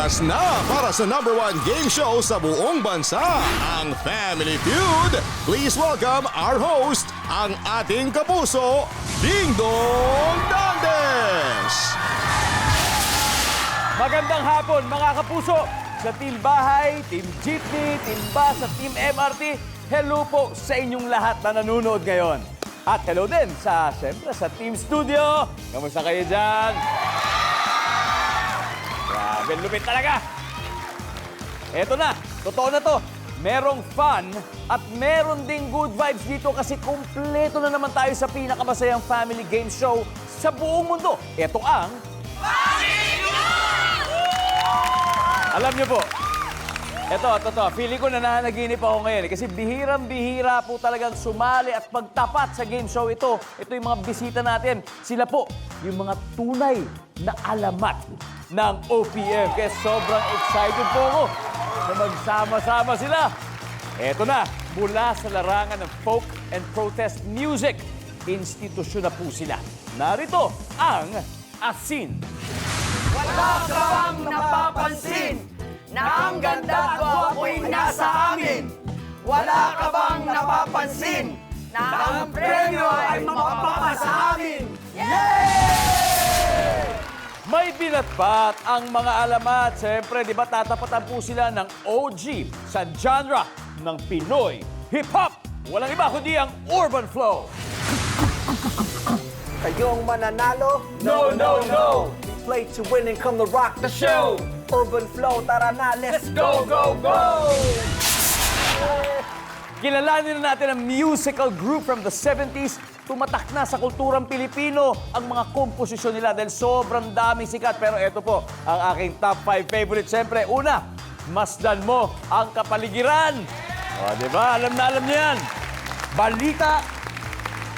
Oras na para sa #1 game show sa buong bansa, ang Family Feud. Please welcome our host, ang ating kapuso, Ding Dong Dantes! Magandang hapon mga kapuso! Sa Team Bahay, Team Jeepney, Team Bus at Team MRT, hello po sa inyong lahat na nanonood ngayon. At hello din siyempre sa Team Studio. Kamusta kayo dyan? Grabe, lupit talaga! Eto na, totoo na to. Merong fun at meron ding good vibes dito kasi kumpleto na naman tayo sa pinakamasayang family game show sa buong mundo. Ito ang... Alam niyo po, ito, feeling ko na nananaginip ako ngayon kasi bihirang-bihira po talagang sumali at pagtapat sa game show ito. Ito yung mga bisita natin. Sila po, yung mga tunay na alamat ng OPM. Kaya sobrang excited po ako na magsama-sama sila. Ito na, mula sa larangan ng folk and protest music, institusyon na po sila. Narito ang Asin. Wala ka bang napapansin na ang ganda ko ako'y nasa amin? Wala ka bang napapansin na ang premyo ay mapapasa amin? May binatbat ang mga alamat. Siyempre, di ba tatapatan po sila ng OG sa genre ng Pinoy hip-hop. Walang iba kundi ang Urban Flow. Kayong mananalo? No, no, no! Play to win and come to rock the show! Urban Flow, tara na, let's go, go, go! Kilalanin na natin ang musical group from the 70s. Tumatak na sa kulturang Pilipino ang mga komposisyon nila dahil sobrang daming sikat. Pero ito po, ang aking top 5 favorite. Siyempre, una, masdan mo ang kapaligiran. O, di ba? Alam na alam niyo yan. Balita,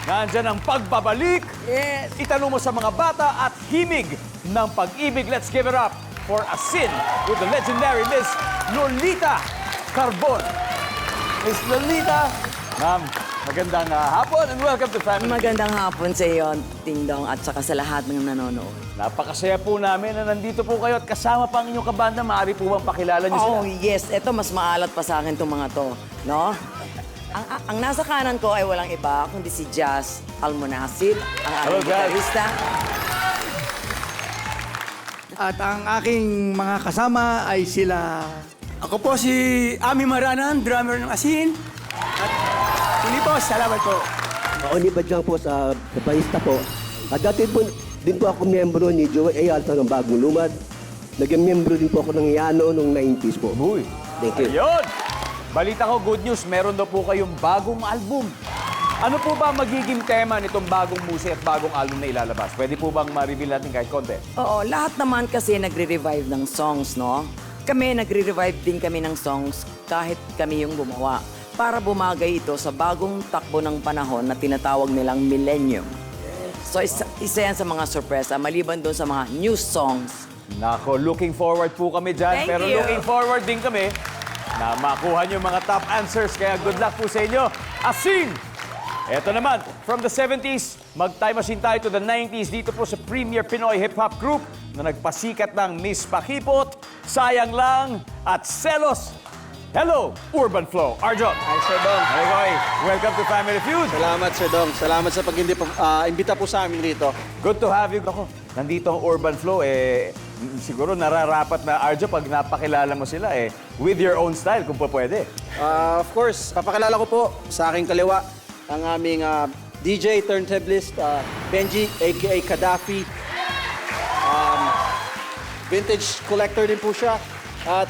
nandyan ang pagbabalik. Yes! Itanong mo sa mga bata at himig ng pag-ibig. Let's give it up for Asin with the legendary Miss Lolita Carbon. Miss Lolita, ma'am, magandang hapon and welcome to Family. Magandang hapon sa iyo, Ding Dong, at saka sa lahat ng nanonood. Napakasaya po namin na nandito po kayo at kasama pa ang inyong kabanda. Maaari po bang pakilala niyo sila? Oh, yes. Ito, mas maalat pa sa akin itong mga to. No? Ang nasa kanan ko ay walang iba, kundi si Jazz Almonacid, ang Hello, aking Jazz. gitarista. At ang aking mga kasama ay sila... Ako po si Ami Maranan, drummer ng Asin. At muli po, salamat po. Oni Badyang po sa bahista po. At dati po, din po ako miyembro ni Joey Ayalta ng Bagong Lumad. Naging miyembro din po ako ng Yano noong 90s po. Uy, Thank you. ayun! Balita ko, good news, meron daw po kayong bagong album. Ano po ba magiging tema nitong bagong musik at bagong album na ilalabas? Pwede po bang ma-reveal natin kahit konti? Oo, lahat naman kasi nagre-revive ng songs, no? Kami, nagre-revive din kami ng songs kahit kami yung gumawa para bumagay ito sa bagong takbo ng panahon na tinatawag nilang millennium. So, isa yan sa mga sorpresa, maliban doon sa mga new songs. Nako, looking forward po kami dyan. Thank Pero you. looking forward din kami na makuha nyo mga top answers. Kaya good luck po sa inyo. Asin! Eto naman, from the 70s, mag-time machine tayo to the 90s dito po sa premier Pinoy hip-hop group na nagpasikat ng Miss Pakipot, Sayang Lang, at Selos. Hello, Urban Flow. Arjo. Hi, Sir Dong. Hey, welcome to Family Feud. Salamat, Sir Dong. Salamat sa pag-imbita po sa amin dito. Good to have you. Ako, nandito ang Urban Flow, siguro nararapat na, Arjo, pag napakilala mo sila, with your own style, kung po pwede. Of course, papakilala ko po sa aking kaliwa ang aming DJ turntablist, Benji, a.k.a. Gaddafi. Vintage collector din po siya. At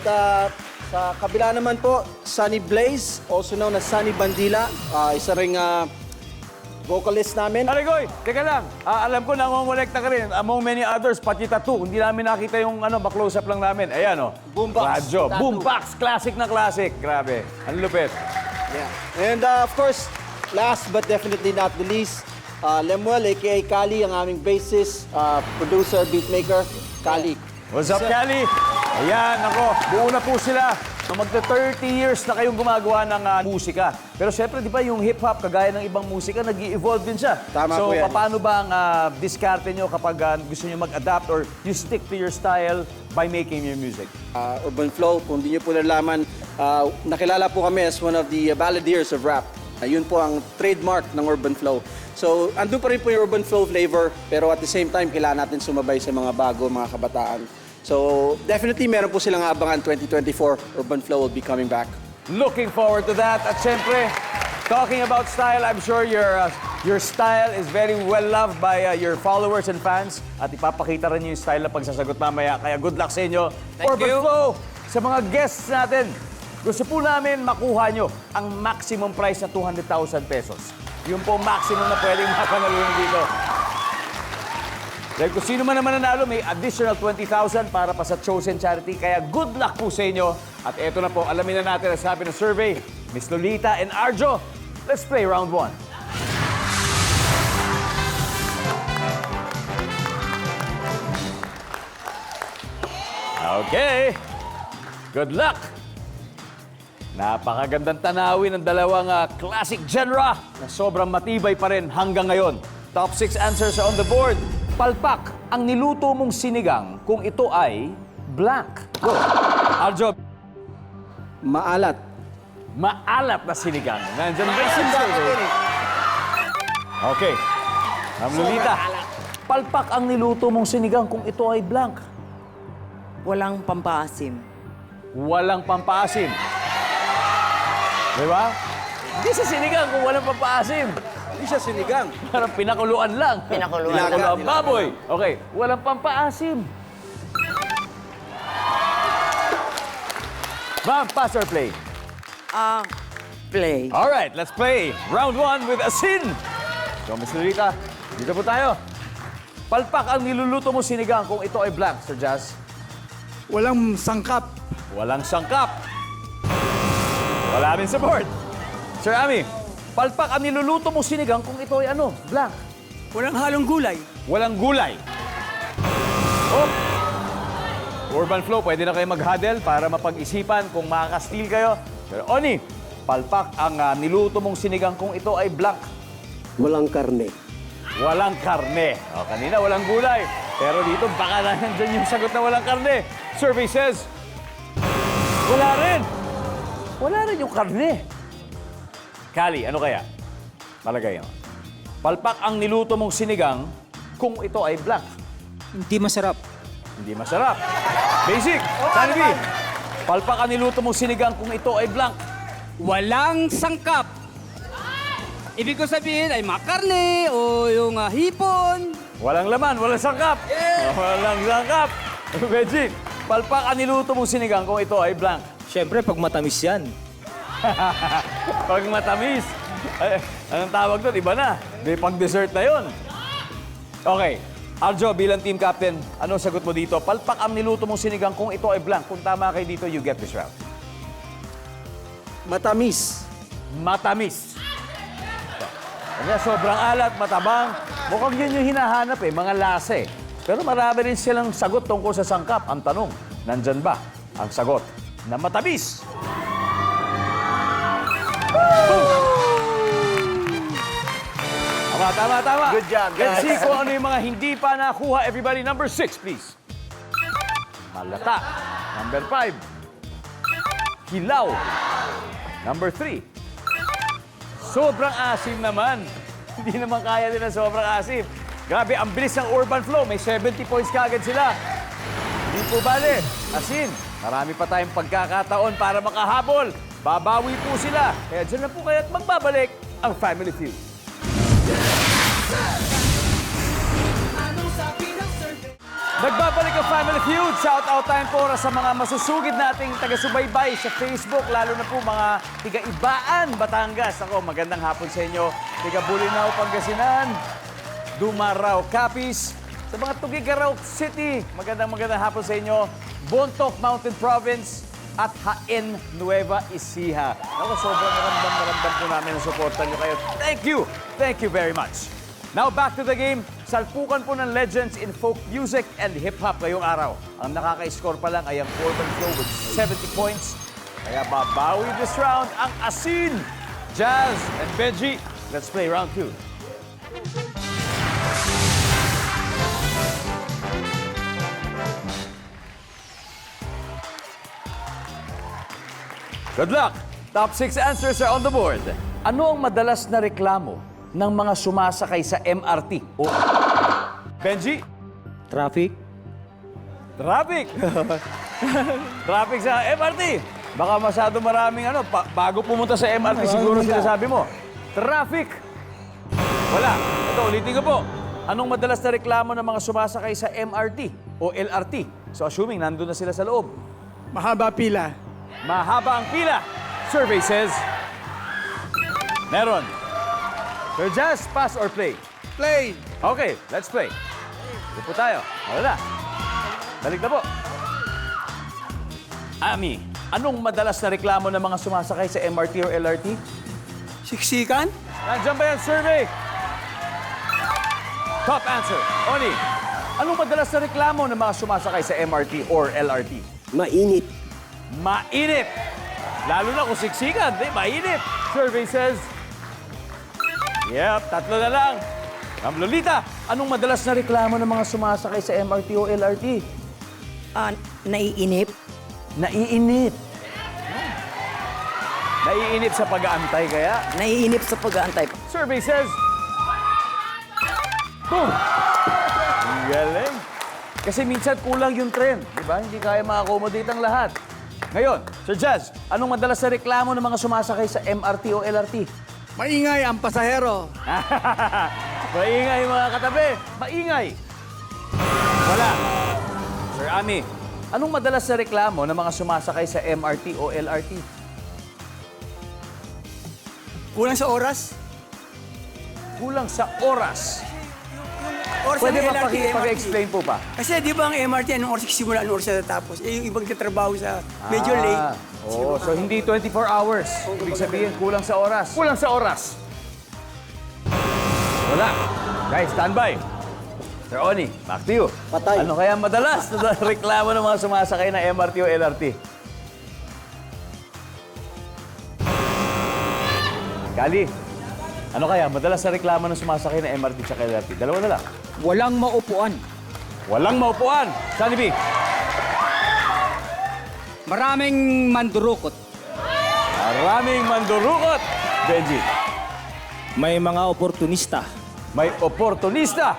sa kabila naman po, Sunny Blaze, also known as Sunny Bandila. Isa ring vocalist namin. Arigoy, teka lang. Alam ko na ngongolekta ka rin. Among many others, pati tattoo. Hindi namin nakita yung ba-close up lang namin. Ayan, Boombox. Radyo. Tattoo. Boombox. Classic na classic. Grabe. Ang lupit. Yeah. And of course, last but definitely not the least, Lemuel, a.k.a. Kali, ang aming bassist, producer, beatmaker, Kali. What's up, Cali? Ayan, ako. Buo na po sila. Magta 30 years na kayong gumagawa ng musika. Pero syempre, di ba, yung hip-hop, kagaya ng ibang musika, nag-i-evolve din siya. Tama so, po yan. paano ba ang diskarte nyo kapag gusto nyo mag-adapt or you stick to your style by making your music? Urban Flow, kung di nyo po nalaman, nakilala po kami as one of the balladeers of rap. Yun po ang trademark ng Urban Flow. So, andun pa rin po yung Urban Flow flavor, pero at the same time, kailangan natin sumabay sa mga bago, mga kabataan. So, definitely meron po silang abangan 2024. Urban Flow will be coming back. Looking forward to that. At syempre, talking about style, I'm sure your style is very well loved by your followers and fans. At ipapakita rin yung style na pagsasagot mamaya. Kaya good luck sa inyo. Urban Flow, sa mga guests natin, gusto po namin makuha nyo ang maximum price na 200,000 pesos. Yung po maximum na pwedeng makanalunan dito. Dahil kung sino man naman nanalo, may additional 20,000 para pa sa chosen charity. Kaya good luck po sa inyo. At eto na po, alamin na natin ang sabi ng survey. Miss Lolita and Arjo, let's play round 1. Okay. Good luck. Napakagandang tanawin ng dalawang classic genre na sobrang matibay pa rin hanggang ngayon. Top 6 answers are on the board. Palpak ang niluto mong sinigang kung ito ay blank. Go. Arjo, Maalat. maalat na sinigang. Nandiyan ba yung survey? Okay. Ma'am Lolita, palpak ang niluto mong sinigang kung ito ay blank. Walang pampaasim. Walang pampaasim. Di ba? Hindi sa sinigang kung walang pampaasim. Hindi siya sinigang. Parang pinakuluan lang. Pinakuluan. Pinakuluan baboy. Okay, walang pampaasim. Ma'am, pass or play? Play. All right, let's play. Round 1 with Asin. So, Miss Lolita, dito po tayo. Palpak ang niluluto mo sinigang kung ito ay blank, Sir Jazz. Walang sangkap. Walang sangkap. Wala rin sa board. Sir Ami, palpak ang niluluto mo sinigang kung ito ay ano? Blank. Walang halong gulay. Walang gulay. Oh. Urban Flow, pwede na kayo mag-huddle para mapag-isipan kung makaka-steal kayo. Pero Oni, palpak ang niluto mong sinigang kung ito ay blank. Walang karne. Walang karne. O, kanina walang gulay. Pero dito baka nandyan yung sagot na walang karne. Survey says, wala rin. Wala rin yung karne. Kali, ano kaya? Malagay mo. Palpak ang niluto mong sinigang kung ito ay blank. Hindi masarap. Hindi masarap. Basic. Sandy, palpak ang niluto mong sinigang kung ito ay blank. Walang sangkap. Ibig ko sabihin ay makarne o yung hipon. Walang laman, walang sangkap. Walang sangkap. Magic. Palpak ang niluto mong sinigang kung ito ay blank. Siyempre, pag matamis yan. Pag matamis. Ay, anong tawag doon? Iba na. Di pag dessert na yon. Okay. Arjo, bilang team captain, anong sagot mo dito? Palpak ang niluto mong sinigang kung ito ay blank. Kung tama kayo dito, you get this round. Matamis. Matamis. Kanya sobrang alat, matabang. Mukhang yun yung hinahanap mga lasa eh. Pero marami rin silang sagot tungkol sa sangkap. Ang tanong, nandyan ba ang sagot na matamis? Tama. Good job, Let's guys. see kung ano yung mga hindi pa nakuha. Everybody, number 6, please. Malata. Number 5. Hilaw. Number 3. Sobrang asim naman. Hindi naman kaya din ang sobrang asim. Grabe, ang bilis ng Urban Flow. May 70 points kaagad sila. Hindi po bale. Asin, marami pa tayong pagkakataon para makahabol. Babawi po sila. Kaya dyan na po kaya't magbabalik ang Family Feud. Nagbabalik ang Family Feud. Shout-out time po sa mga masusugid nating taga-subaybay sa Facebook, lalo na po mga tiga-Ibaan, Batangas. Ako, magandang hapon sa inyo. Tiga-Bulinaw, Pangasinan, Dumaraw, Capiz. Sa mga Tugigaraw City, magandang hapon sa inyo. Bontoc Mountain Province at Hain, Nueva Ecija. Ako, sobrang naramdam po namin ang suportan nyo kayo. Thank you very much. Now, back to the game. Salpukan po ng legends in folk music and hip-hop ngayong araw. Ang nakaka-score pa lang ay ang Urban Flow with 70 points. Kaya babawi this round ang Asin. Jazz and Benji, let's play round 2. Good luck! Top 6 answers are on the board. Ano ang madalas na reklamo ng mga sumasakay sa MRT? O Benji? Traffic. Traffic! Traffic sa MRT! Baka masyado maraming bago pumunta sa MRT siguro sinasabi mo. Traffic! Wala. Ito, ulitin ko po. Anong madalas na reklamo ng mga sumasakay sa MRT o LRT? So assuming nandun na sila sa loob. Mahaba pila. Mahaba ang pila. Survey says... Meron. Sir Jazz, pass or play? Play. Okay, let's play. Ito po tayo. Wala na. Balik na po. Ami, anong madalas na reklamo ng mga sumasakay sa MRT or LRT? Siksikan. Nandiyan ba yan, survey? Top answer. Oni, anong madalas na reklamo ng mga sumasakay sa MRT or LRT? Mainit. Mainit. Lalo na kung siksikan, mainit. Survey says... Yep, tatlo na lang. Ma'am Lolita, anong madalas na reklamo ng mga sumasakay sa MRT o LRT? Naiinip. Naiinip. Naiinip sa pag-aantay kaya? Naiinip sa pag-aantay. Survey says... Boom! Ang galing. Kasi minsan kulang yung tren, di ba? Hindi kaya ma-accommodate ang lahat. Ngayon, Sir Jazz, anong madalas na reklamo ng mga sumasakay sa MRT o LRT? Maingay ang pasahero. Maingay mga katabi. Maingay. Wala. Sir Ami, anong madalas na reklamo ng mga sumasakay sa MRT o LRT? Kulang sa oras. Kulang sa oras. Oras Pwede ng ba LRT, MRT. pag-explain po pa? Kasi di ba ang MRT, anong oras simula, anong oras natapos? Eh, yung ibang tatrabaho sa medyo late. Oh, so hindi 24 hours. Ibig sabihin, kulang sa oras. Kulang sa oras. Wala. Guys, standby. Sir Oni, back to you. Patay. Ano kaya madalas na reklamo ng mga sumasakay na MRT o LRT? Kali, ano kaya madalas na reklamo ng sumasakay na MRT at LRT? Dalawa na lang. Walang maupuan. Walang maupuan. Sunny B. Maraming mandurukot. Maraming mandurukot. Benji. May mga oportunista. May oportunista.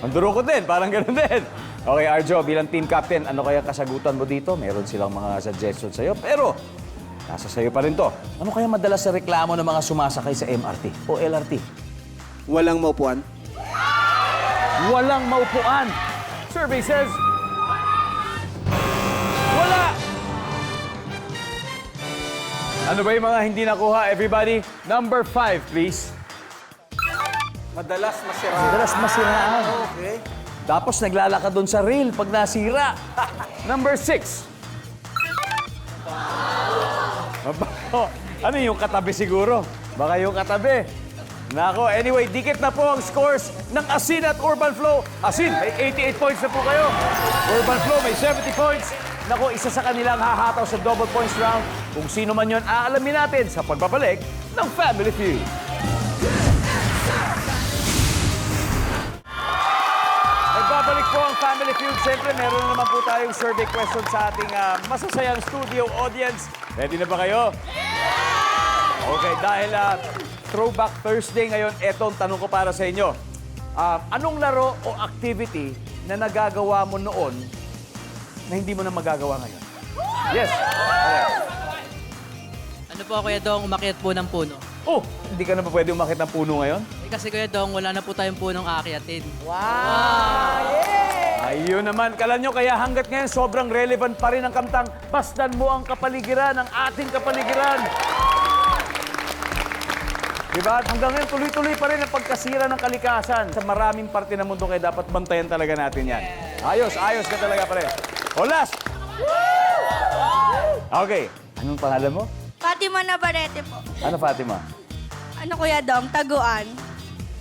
Mandurukot din, parang ganun din. Okay, Arjo, bilang team captain, ano kaya kasagutan mo dito? Meron silang mga suggestions sa'yo, pero nasa sa'yo pa rin to. Ano kaya madalas sa reklamo ng mga sumasakay sa MRT o LRT? Walang maupuan. Walang maupuan. Survey says... Wala! Ano ba yung mga hindi nakuha, everybody? Number 5, please. Madalas masira. Madalas masiraan. Okay. Tapos naglalakad doon sa rail pag nasira. Number 6. Ano yung katabi siguro? Baka yung katabi. Nako, anyway, dikit na po ang scores ng Asin at Urban Flow. Asin, may 88 points na po kayo. Urban Flow, may 70 points. Nako, isa sa kanilang hahataw sa double points round. Kung sino man yun, aalamin natin sa pagbabalik ng Family Feud. Nagbabalik po ang Family Feud. Siyempre, meron na naman po tayong survey question sa ating masasayang studio audience. Ready na ba kayo? Okay, dahil Throwback Thursday ngayon, etong tanong ko para sa inyo. Anong laro o activity na nagagawa mo noon na hindi mo na magagawa ngayon? Yes. Okay. Ano po, Kuya Dong, umakyat po ng puno. Oh, hindi ka na ba pwede umakit ng puno ngayon? Eh, kasi Kuya Dong, wala na po tayong punong aakyatin. Ayun naman, kala nyo, kaya hanggat ngayon sobrang relevant pa rin ang kantang Pasdan Mo Ang Kapaligiran, ang ating kapaligiran. Diba? Hanggang ngayon, tuloy-tuloy pa rin ang pagkasira ng kalikasan sa maraming parte ng mundo, kaya dapat bantayan talaga natin yan. Ayos, ayos ka talaga pare. O last! Okay, anong pangalan mo? Fatima Navarrete po. Ano, Fatima? Ano Kuya Dong? Taguan.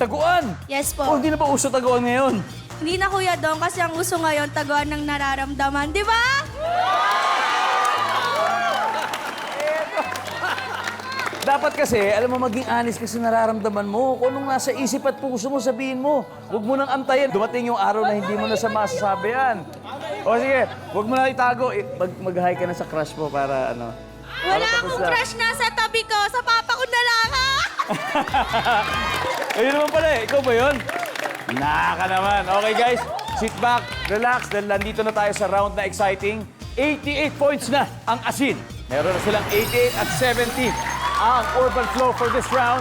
Taguan! Yes Oh, po. hindi na ba uso taguan ngayon? Hindi na Kuya Dong kasi ang uso ngayon taguan ng nararamdaman, di ba? Dapat kasi, alam mo, maging honest kasi nararamdaman mo. Kung anong nasa isip at puso mo, sabihin mo. Huwag mo nang antayin. Dumating yung araw na hindi mo na sa masasabi yan. O sige, huwag mo na itago. Mag-hi ka na sa crush mo para ano. Wala para tapos akong na. crush na sa tabi ko. Sa papa ko na lang, ha? Ayun naman pala eh. Ikaw ba yun? Naka naman. Okay guys, sit back, relax. Dahil nandito na tayo sa round na exciting. 88 points na ang asin. Meron na silang 88 at 70 ang Urban Flow for this round.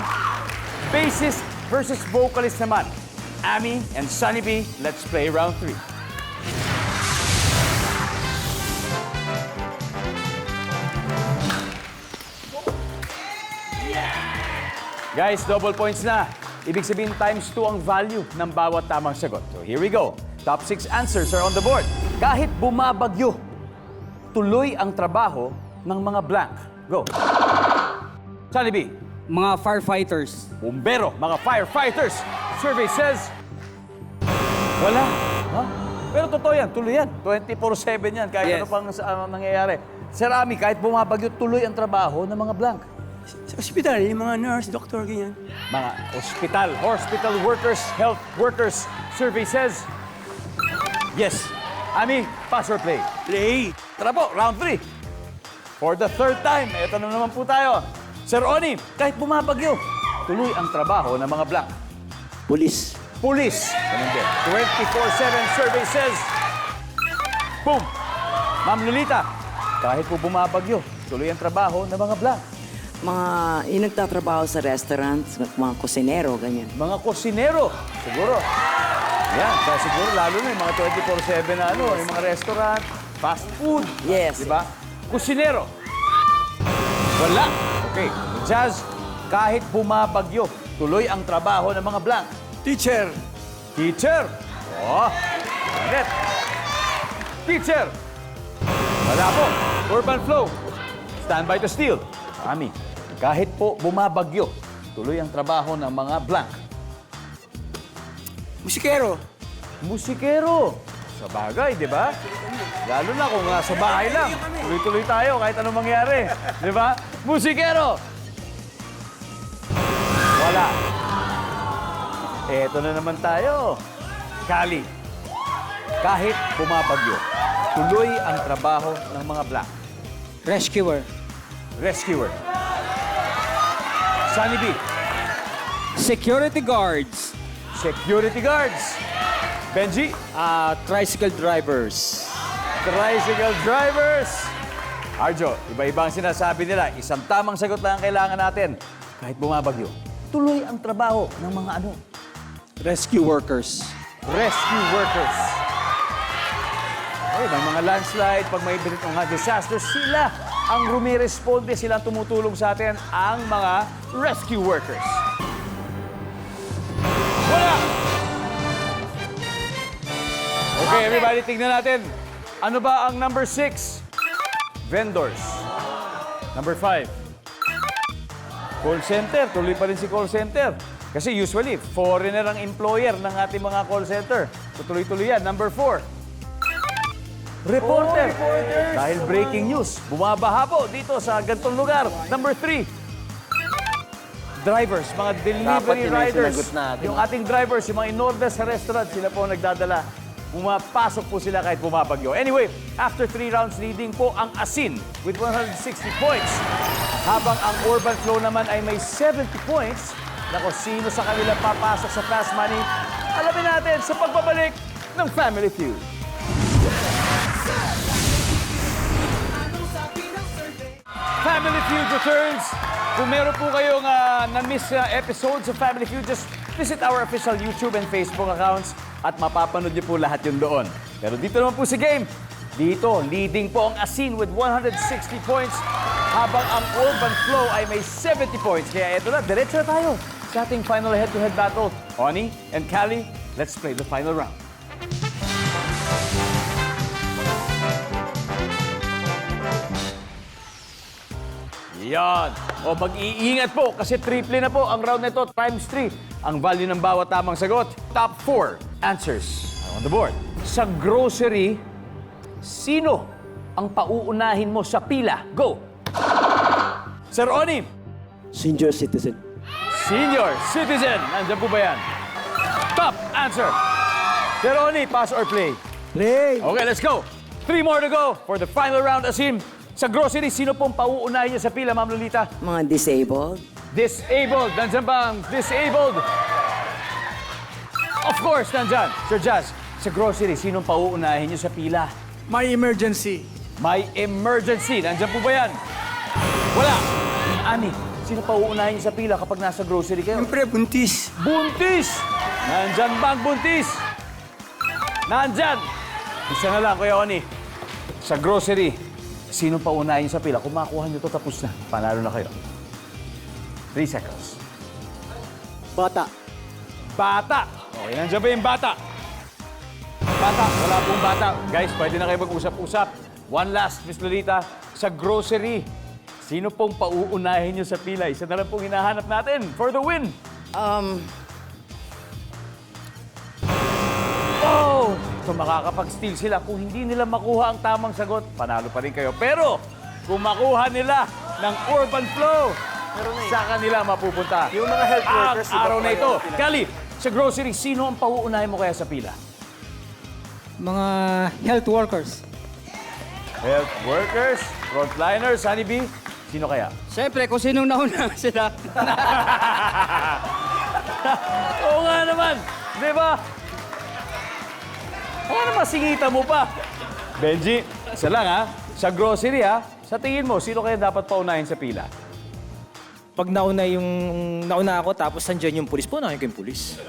Bassist versus vocalist naman. Ami and Sunny B, let's play round 3. Guys, double points na. Ibig sabihin times 2 ang value ng bawat tamang sagot. So here we go. Top 6 answers are on the board. Kahit bumabagyo, tuloy ang trabaho ng mga blank. Go. Sunny B. Mga firefighters. Bumbero, mga firefighters. Survey says, wala. Huh? Pero totoo yan, tuloy yan. 24/7 yan, kahit Yes. ano pang nangyayari. Sir Ami, kahit bumabagyo, tuloy ang trabaho ng mga blank. Sa ospital, yung mga nurse, doktor, ganyan. Mga hospital workers, health workers. Survey says, yes. Ami, pass or play? Play. Tara po, round 3. For the third time, eto na naman po tayo. Sir Oni, kahit bumabagyo, tuloy ang trabaho ng mga blank. Pulis. Police. Ganun din. 24/7 survey says, boom. Ma'am Lolita, kahit po bumabagyo, tuloy ang trabaho ng mga blank. Mga yung nagtatrabaho sa restaurant, mga kusinero, ganyan. Mga kusinero, siguro. Yan, kaya siguro lalo na yung mga 24/7 na ano, yung mga restaurant, fast food. Yes. Di ba? Kusinero. Wala. Okay. Jazz, kahit bumabagyo, tuloy ang trabaho ng mga blank. Teacher. Teacher. Oh, ulit. Teacher. Wala po. Urban Flow. Stand by to steal. Ami, kahit po bumabagyo, tuloy ang trabaho ng mga blank. Musikero. Musikero. Sa bagay, di ba? Lalo na kung nasa bahay lang. Tuloy-tuloy tayo kahit anong mangyari. Di ba? Musikero. Wala. Eto na naman tayo. Kali. Kahit bumabagyo, tuloy ang trabaho ng mga blank. Rescuer. Rescuer. Sunny B. Security guards. Security guards. Benji. Tricycle drivers. Tricycle drivers. Arjo, iba-iba ang sinasabi nila. Isang tamang sagot lang ang kailangan natin. Kahit bumabagyo, tuloy ang trabaho ng mga ano? Rescue workers. Rescue workers. Okay, may mga landslide, pag may mga disaster, sila ang rumiresponde, sila ang tumutulong sa atin, ang mga rescue workers. Wala! Okay, everybody, tignan natin. Ano ba ang number 6? Vendors. Number 5. Call center. Tuloy pa rin si call center. Kasi usually, foreigner ang employer ng ating mga call center. So, tuloy-tuloy yan. Number 4. Reporter. Dahil breaking news, bumabaha po dito sa ganitong lugar. Number 3. Drivers, mga delivery riders. Yung ating drivers, yung mga in-order sa restaurant, sila po ang nagdadala. Pumapasok po sila kahit bumabagyo. Anyway, after 3 rounds, leading po ang Asin with 160 points. Habang ang Urban Flow naman ay may 70 points. Nako, sino sa kanila papasok sa Fast Money? Alamin natin sa pagbabalik ng Family Feud. Family Feud returns. Kung meron po kayong na-miss episodes of Family Feud, just visit our official YouTube and Facebook accounts at mapapanood niyo po lahat yun doon. Pero dito naman po sa game, dito, leading po ang Asin with 160 points, habang ang Urban Flow ay may 70 points. Kaya eto na, diretso na tayo sa ating final head-to-head battle. Oni and Callie, let's play the final round. Yan. O mag-iingat po kasi triple na po ang round nito times 3 ang value ng bawat tamang sagot. Top 4 answers are on the board. Sa grocery, sino ang pauunahin mo sa pila? Go! Sir Oni, Senior citizen. Senior citizen. Nandiyan po ba yan? Top answer. Pero Oni, pass or play? Play! Okay, let's go. 3 more to go for the final round. Asim, sa grocery, sino pong pauunahin niya sa pila, Ma'am Lolita? Mga disabled. Disabled. Nandiyan bang disabled? Of course, nandyan. Sir Jazz, sa grocery, sinong pauunahin niyo sa pila? May emergency. May emergency. Nandiyan po ba yan? Wala. Ani, sino pauunahin niyo sa pila kapag nasa grocery kayo? Siyempre, buntis. Buntis! Nandyan bang buntis? Nandyan! Isa na lang, Kuya Oni. Sa grocery, sino paunahin niyo sa pila? Kung makuha niyo to, tapos na. Panalo na kayo. 3 seconds. Bata. Bata! Okay, nandiyan ba yung bata? Bata, wala pong bata. Guys, pwede na kayo mag-usap-usap. One last, Miss Lolita. Sa grocery, sino pong pauunahin niyo sa pila? Isa na lang pong hinahanap natin for the win. Oh! So makakapag-steal sila. Kung hindi nila makuha ang tamang sagot, panalo pa rin kayo. Pero kung makuha nila ng urban flow, sa kanila mapupunta. Yung mga health workers, ang araw na ito. Kali, sa grocery, sino ang pauunahin mo kaya sa pila? Mga health workers. Health workers, frontliners, Honeybee, sino kaya? Siyempre, kung sinong nauna sila. Oo nga naman, di ba? Ano masingita mo pa? Benji, isa lang ha. Sa grocery ha, sa tingin mo, sino kaya dapat paunahin sa pila? Pag nauna ako, tapos nandiyan yung pulis po, nahin ko yung pulis.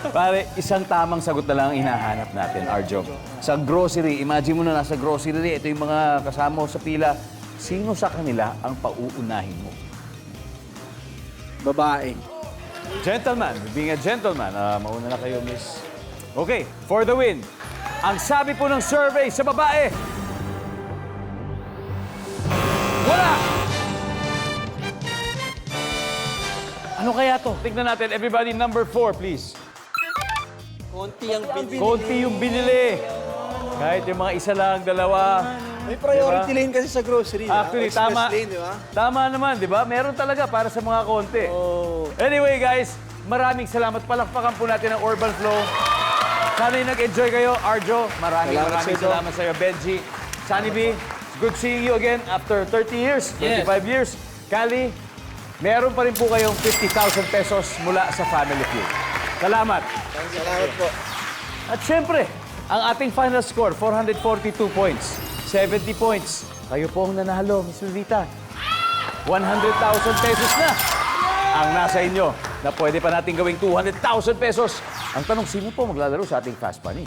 Pare, isang tamang sagot na lang ang hinahanap natin, Arjo. Sa grocery, imagine mo na nasa grocery, ito yung mga kasama mo sa pila. Sino sa kanila ang pauunahin mo? Babae. Gentleman, being a gentleman, mauna na kayo, miss. Okay, for the win. Ang sabi po ng survey sa babae, wala! Ano kaya to? Tignan natin. Everybody, number 4, please. Konti yung binili. Kahit yung mga isa lang, dalawa. May priority lane kasi sa grocery. Actually, Express tama. lane, di ba? Tama naman, di ba? Meron talaga para sa mga konti. Anyway, guys, maraming salamat. Palakpakan po natin ang Urban Flow. Sana'y nag-enjoy kayo. Arjo, maraming salamat sa iyo. Benji, Sunny B, good seeing you again after 30 years, 25 years. Kali, meron pa rin po kayong 50,000 pesos mula sa Family Feud. Salamat. Salamat po. At syempre, ang ating final score, 442 points. 70 points. Kayo po ang nanalo, Miss Lolita. 100,000 pesos na ang nasa inyo na pwede pa natin gawing 200,000 pesos. Ang tanong, sino po maglalaro sa ating Fast Money?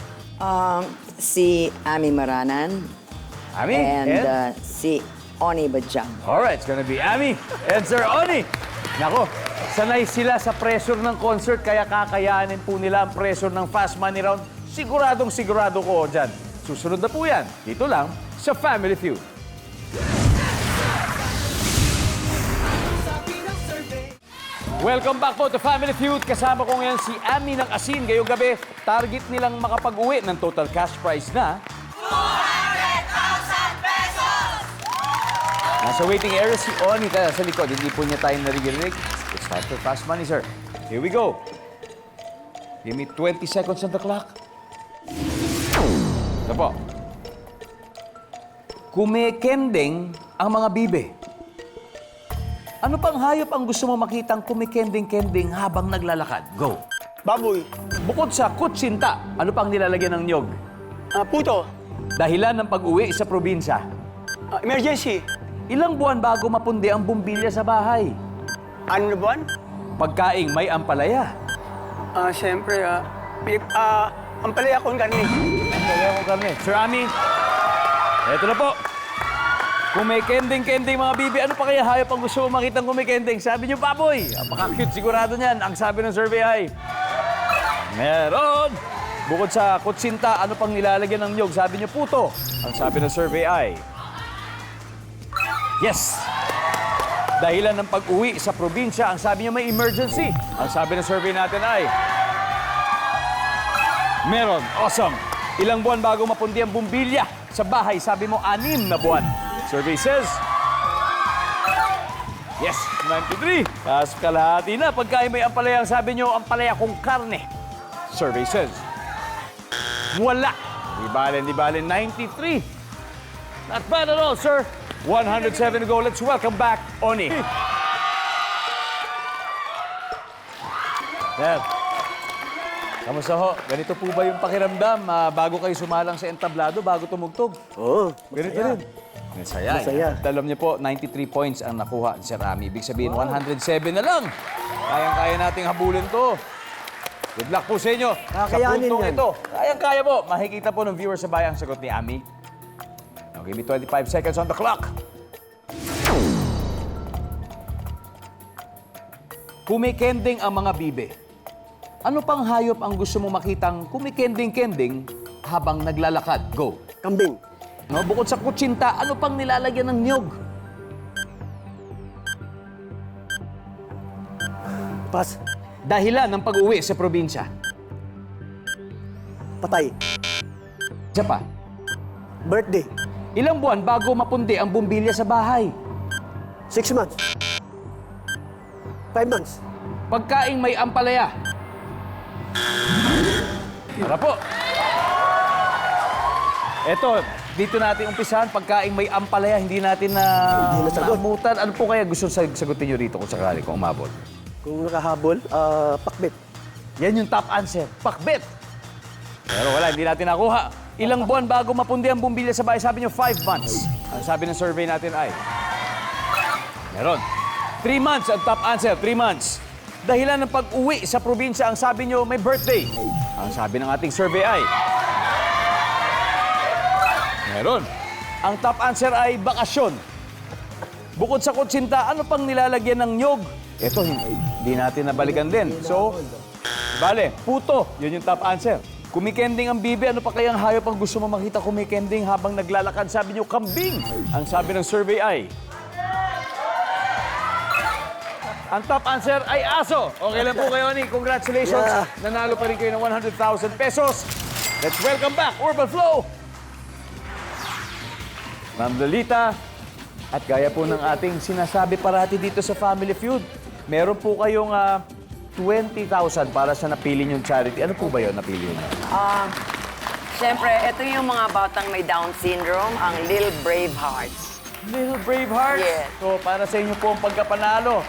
Si Ami Maranan. Ami? And si Oni Bajang. Alright, it's gonna be Ami and Sir Oni. Nako, sanay sila sa pressure ng concert kaya kakayanin po nila ang pressure ng Fast Money Round. Siguradong sigurado ko dyan. Susunod na po yan. Dito lang sa Family Feud. Welcome back po to Family Feud. Kasama ko ngayon si Ami ng Asin. Ngayong gabi, target nilang makapag-uwi ng total cash prize na 200,000 pesos! nasa waiting area si Oni kaya sa likod. Hindi po niya tayo naririnig. It's time for Fast Money, sir. Here we go. Give me 20 seconds on the clock. Ito po. Kumikending ang mga bibe. Ano pang hayop ang gusto mo makitang kumikending-kending habang naglalakad? Go. Baboy. Bukod sa kutsinta, ano pang nilalagyan ng nyog? Puto. Dahilan ng pag-uwi sa probinsya. Emergency. Ilang buwan bago mapundi ang bumbilya sa bahay? Ano na buwan? Pagkaing may ampalaya. Siyempre, ang palaya ko ang karne. Kaya ko kami. Sir Ami, eto na po. Kumikending-kending mga bibi. Ano pa kaya hayop ang gusto mo makitang kumikending? Sabi niyo, baboy. Napaka-cute sigurado niyan. Ang sabi ng survey ay, meron. Bukod sa kutsinta, ano pang nilalagyan ng nyog? Sabi niyo, puto. Ang sabi ng survey ay, yes. Dahilan ng pag-uwi sa probinsya, ang sabi niyo may emergency. Ang sabi ng survey natin ay, meron. Awesome. Ilang buwan bago mapundi ang bumbilya sa bahay? Sabi mo, 6 na buwan. Survey says, Yes, 93. Tapos kalahati na. Pagkain may ampalaya, ang sabi nyo, ampalaya kung karne. Survey says, wala. Di bale, 93. Not bad at all, sir. 107 to go. Let's welcome back, Oni. Sir, kamusta ho? Ganito po ba yung pakiramdam bago kayo sumalang sa entablado, bago tumugtog? Oo. Ganito rin. Masaya. Masaya. Alam niyo po, 93 points ang nakuha ni Sir Ami. Ibig sabihin, 107 na lang. Kayang-kaya nating habulin to. Good luck po sa inyo. Sa Kakayanin puntong yan. ito. Kayang-kaya po. Makikita po ng viewer sa bayan ang sagot ni Ami. Now, give me 25 seconds on the clock. Kumikending ang mga bibe. Ano pang hayop ang gusto mo makitang kumikending-kending habang naglalakad? Go. Kambing. No, bukod sa kutsinta, ano pang nilalagyan ng niyog? Pas. Dahilan ng pag-uwi sa probinsya. Patay. Isa pa, Birthday. ilang buwan bago mapundi ang bumbilya sa bahay? 6 months. 5 months. Pagkaing may ampalaya. Tara po. Eto, dito natin umpisahan. Pagkaing may ampalaya, hindi natin Hindi nasagot. naamutan. Ano po kaya gusto sagutin nyo rito kung sakali, kung umabot? Kung nakahabol, pakbit. Yan yung top answer. Pakbet. Pero wala, hindi natin nakuha. Ilang buwan bago mapundi ang bumbilya sa bahay? Sabi nyo, 5 months. Ang sabi ng survey natin ay... Meron. 3 months ang top answer. 3 months. Dahilan ng pag-uwi sa probinsya, ang sabi nyo, may birthday. Ang sabi ng ating survey ay... Meron. Ang top answer ay bakasyon. Bukod sa kutsinta, ano pang nilalagyan ng nyog? Ito, hindi natin nabalikan din. So, bale, puto. Yun yung top answer. Kumikending ang bibi, ano pa kayang hayop ang gusto mo makita kumikending habang naglalakad? Sabi nyo, kambing. Ang sabi ng survey ay... Ang top answer ay aso. Okay lang po kayo, Ni. Congratulations. Yeah. Nanalo pa rin kayo ng 100,000 pesos. Let's welcome back Urban Flow. Ma'am Lolita, at gaya po ng ating sinasabi parati dito sa Family Feud, meron po kayong 20,000 para sa napili niyong charity. Ano po ba yun napili niyo? Siyempre, ito yung mga batang may Down syndrome, ang Little Brave Hearts. Little Bravehearts. Yes. So, para sa inyo po ang pagkapanalo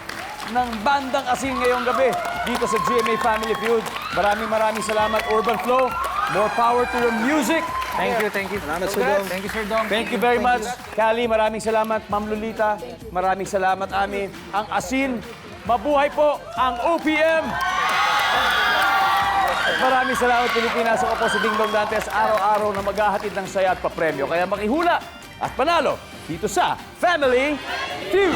ng bandang asin ngayong gabi dito sa GMA Family Feud. Maraming salamat, Urban Flow. More power to your music. Thank you. Salamat, Sir Dong. Thank you, Sir Dong. Thank you very much. Kali, maraming salamat. Ma'am Lolita, maraming salamat, Ami. Ang asin, mabuhay po ang OPM! At maraming salamat, Pilipinas. Ako po si Ding Dong Dantes, araw-araw na maghahatid ng saya at papremyo. Kaya makihula at panalo dito sa Family Feud!